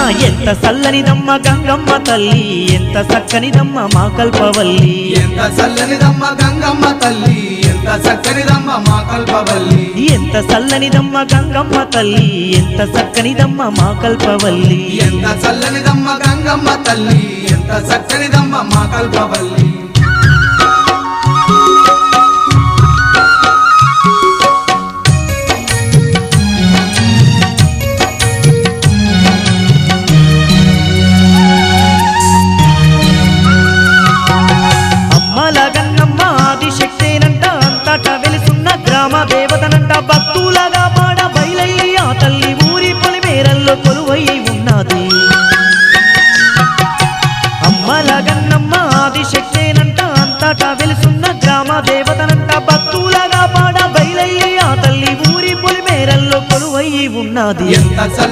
ఎంత చల్లనిదమ్మ గంగమ్మ తల్లి ఎంత చక్కనిదమ్మ మా కల్పవల్లి ఎంత చల్లనిదమ్మ గంగమ్మ తల్లి ఎంత చక్కనిదమ్మ మా కల్పవల్లి ఎంత చల్లనిదమ్మ గంగమ్మ తల్లి ఎంత చక్కనిదమ్మ మా కల్పవల్లి ఎంత చల్లనిదమ్మ గంగమ్మ తల్లి ఎంత చక్కనిదమ్మ మా కల్పవల్లి గ్రామ దేవతనంట భక్తులగా పాడ బయలయ్యి ఆ తల్లి ఊరి పొలిమేరల్లో కొలువై ఉన్నది అమ్మల గన్నమ్మ ఆదిశక్తేనంట అంతటా వెలుసున్న గ్రామ దేవతనంట భక్తులగా పాడ బయలయ్యి ఆ తల్లి ఊరి పొలిమేరల్లో కొలువై ఉన్నది ఎంత చల్లని